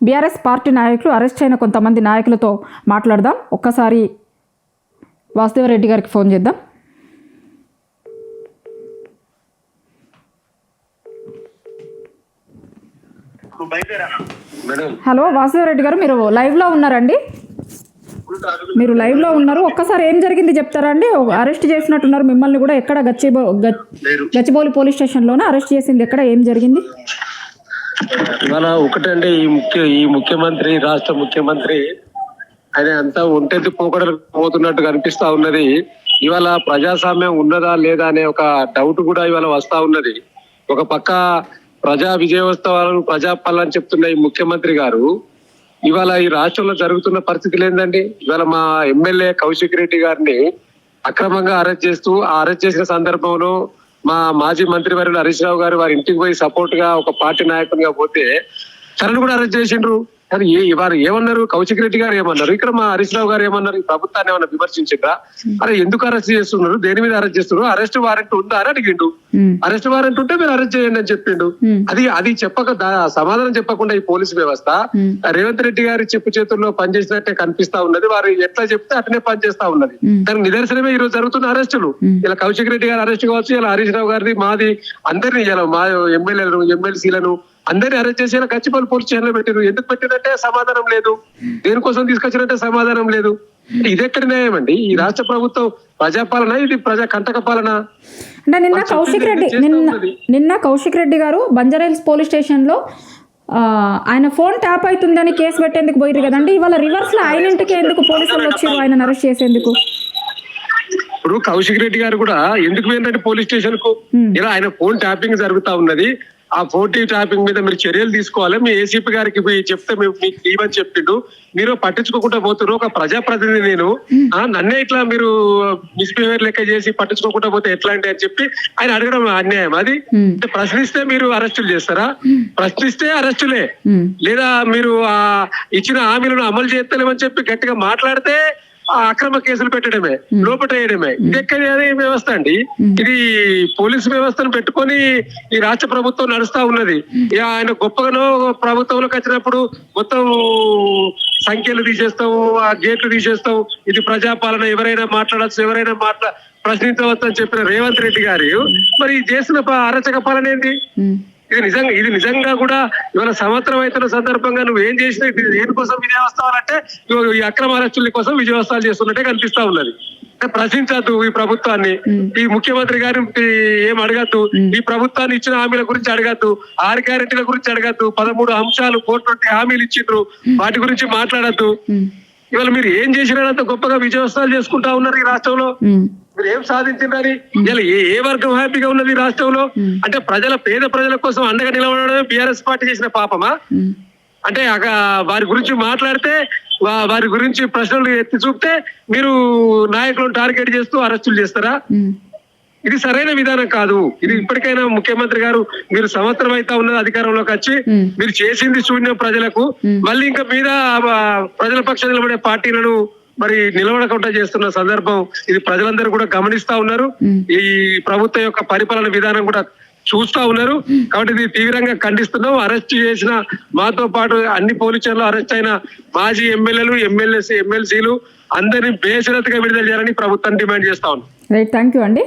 BRS party నాయకులు arrest అయిన కొంతమంది నాయకులతో మాట్లాడదాం. ఒక్కసారి వాసుదేవరెడ్డి గారికి ఫోన్ చేద్దాం. హలో వాసుదేవరెడ్డి గారు, మీరు లైవ్లో ఉన్నారండి? మీరు లైవ్లో ఉన్నారు. ఒక్కసారి ఏం జరిగింది చెప్తారా అండి? అరెస్ట్ చేసినట్టున్నారు మిమ్మల్ని కూడా. ఎక్కడ? గచ్చిబౌలి పోలీస్ స్టేషన్లోనే అరెస్ట్ చేసింది. ఎక్కడ? ఏం జరిగింది? ఇవాళ ఒకటండి, ఈ ముఖ్యమంత్రి, రాష్ట్ర ముఖ్యమంత్రి ఆయన అంతా ఒంటెత్తి పోకడలు పోతున్నట్టు కనిపిస్తా ఉన్నది. ఇవాళ ప్రజాస్వామ్యం ఉన్నదా లేదా అనే ఒక డౌట్ కూడా ఇవాళ వస్తా ఉన్నది. ఒక పక్క ప్రజా విజయోత్సవాలను ప్రజాపాలన చెప్తున్న ఈ ముఖ్యమంత్రి గారు ఇవాళ ఈ రాష్ట్రంలో జరుగుతున్న పరిస్థితులు ఏంటండి? ఇవాళ మా ఎమ్మెల్యే కౌశిక్ రెడ్డి గారిని అక్రమంగా అరెస్ట్ చేస్తూ, ఆ అరెస్ట్ చేసిన సందర్భంలో మా మాజీ మంత్రి వర్యులు హరీష్ రావు గారు వారి ఇంటికి పోయి సపోర్ట్ గా ఒక పార్టీ నాయకునిగా పోతే తనను కూడా అరెస్ట్ చేసిండ్రు. కానీ వారు ఏమన్నారు? కౌశిక్ రెడ్డి గారు ఏమన్నారు? ఇక్కడ మా హరీష్ రావు గారు ఏమన్నారు? ఈ ప్రభుత్వాన్ని ఏమన్నా విమర్శించిండ్రా? అరే ఎందుకు అరెస్ట్ చేస్తున్నారు? దేని మీద అరెస్ట్ చేస్తున్నారు? అరెస్ట్ వారెంట్ ఉందా అని అడిగిండు. అరెస్ట్ వారెంట్ ఉంటే మీరు అరెస్ట్ చేయండి అని చెప్పిండు. అది చెప్పక సమాధానం చెప్పకుండా ఈ పోలీసు వ్యవస్థ రేవంత్ రెడ్డి గారి చెప్పు చేతుల్లో పనిచేసినట్టే కనిపిస్తా ఉన్నది. వారు ఎట్లా చెప్తే అట్లనే పనిచేస్తా ఉన్నది. దానికి నిదర్శనమే ఈ రోజు జరుగుతున్న అరెస్టులు. ఇలా కౌశిక్ రెడ్డి గారు అరెస్ట్ కావచ్చు, ఇలా హరీష్ రావు గారిది, మాది, అందరినీ ఇలా మా ఎమ్మెల్యేలను, ఎమ్మెల్సీలను అందరినీ అరెస్ట్ చేసి ఇలా గచ్చిబౌలి పోలీస్ స్టేషన్ లో పెట్టారు. ఎందుకు పెట్టినట్టే సమాధానం లేదు. దేనికోసం తీసుకొచ్చినట్టే సమాధానం లేదు. ఇదెక్కడ న్యాయం అండి? ఈ రాష్ట్ర ప్రభుత్వం ప్రజాపాలన, ఇది ప్రజా కంటక పాలన. అంటే నిన్న కౌశిక్ రెడ్డి గారు బంజారాహిల్స్ పోలీస్ స్టేషన్ లో ఆయన ఫోన్ ట్యాప్ అవుతుందని కేసు పెట్టేందుకు పోయారు కదండి. ఇవాళ రివర్స్ లో ఆయన ఇంటికి ఎందుకు పోలీసులు వచ్చారు ఆయన అరెస్ట్ చేసేందుకు? ఇప్పుడు కౌశిక్ రెడ్డి గారు కూడా ఎందుకు పోయిందంటే పోలీస్ స్టేషన్ కు, ఇలా ఆయన ఫోన్ ట్యాపింగ్ జరుగుతా ఉన్నది. ఆ ఫోన్ ట్యాపింగ్ మీద మీరు చర్యలు తీసుకోవాలి. మీ ఏసీపీ గారికి చెప్తే మీకు ఇవ్వని చెప్పిండు. మీరు పట్టించుకోకుండా పోతున్నారు. ఒక ప్రజాప్రతినిధి నేను, నన్నే ఇట్లా మీరు మిస్బిహేవియర్ లెక్క చేసి పట్టించుకోకుండా పోతే ఎట్లా అంటే అని చెప్పి ఆయన అడగడం అన్యాయం. అది ప్రశ్నిస్తే మీరు అరెస్టులు చేస్తారా? ప్రశ్నిస్తే అరెస్టులే. లేదా మీరు ఇచ్చిన హామీలను అమలు చేస్తలేమని చెప్పి గట్టిగా మాట్లాడితే అక్రమ కేసులు పెట్టడమే, లోపటేయడమే. ఇదెక్కడి వ్యవస్థ అండి? ఇది పోలీసు వ్యవస్థను పెట్టుకొని ఈ రాష్ట్ర ప్రభుత్వం నడుస్తా ఉన్నది. ఆయన గొప్పగానో ప్రభుత్వంలోకి వచ్చినప్పుడు మొత్తం సంఖ్యలు తీసేస్తావు, ఆ గేట్లు తీసేస్తావు, ఇది ప్రజాపాలన, ఎవరైనా మాట్లాడచ్చు, ఎవరైనా ప్రశ్నించవచ్చు అని చెప్పిన రేవంత్ రెడ్డి గారు మరి చేసిన అరచక పాలన ఏంది? ఇది నిజంగా కూడా ఇవాళ సంవత్సరం అవుతున్న సందర్భంగా నువ్వు ఏం చేసినా దేనికోసం విజయోత్సవాలు అంటే ఈ అక్రమ అరెస్టుల కోసం విజయోత్సవాలు చేస్తున్నట్టే కనిపిస్తా ఉన్నది. ప్రశ్నించద్దు ఈ ప్రభుత్వాన్ని, ఈ ముఖ్యమంత్రి గారిని ఏం అడగద్దు, ఈ ప్రభుత్వాన్ని ఇచ్చిన హామీల గురించి అడగద్దు, 6 గ్యారెంటీల గురించి అడగద్దు, 13 అంశాలు కోర్టు హామీలు ఇచ్చిండ్రు, వాటి గురించి మాట్లాడద్దు. ఇవాళ మీరు ఏం చేసినంత గొప్పగా విజయోత్సవాలు చేసుకుంటా ఉన్నారు ఈ రాష్ట్రంలో. మీరు ఏం సాధించిందని ఇలా ఏ వర్గం హ్యాపీగా ఉన్నది ఈ రాష్ట్రంలో? అంటే పేద ప్రజల కోసం అండగా నిలబడమే బీఆర్ఎస్ పార్టీ చేసిన పాపమా? అంటే వారి గురించి మాట్లాడితే, వారి గురించి ప్రశ్నలు ఎత్తి చూపితే మీరు నాయకులను టార్గెట్ చేస్తూ అరెస్టులు చేస్తారా? ఇది సరైన విధానం కాదు. ఇది ఇప్పటికైనా ముఖ్యమంత్రి గారు, మీరు సంవత్సరం అయితే ఉన్నది అధికారంలోకి వచ్చి, మీరు చేసింది శూన్యం ప్రజలకు. మళ్ళీ ఇంకా మీద ప్రజల పక్షాన నిలబడే పార్టీలను మరి నిలబడకుండా చేస్తున్న సందర్భం ఇది ప్రజలందరూ కూడా గమనిస్తా ఉన్నారు. ఈ ప్రభుత్వం యొక్క పరిపాలన విధానం కూడా చూస్తా ఉన్నారు. కాబట్టి ఇది తీవ్రంగా ఖండిస్తున్నాం. అరెస్ట్ చేసిన మాతో పాటు అన్ని పోలీస్ స్టేషన్లో అరెస్ట్ అయిన మాజీ ఎమ్మెల్యేలు, ఎమ్మెల్సీలు అందరినీ బేషరతుగా విడుదల చేయాలని ప్రభుత్వాన్ని డిమాండ్ చేస్తా ఉన్నాం. రైట్, థ్యాంక్ యూ అండి.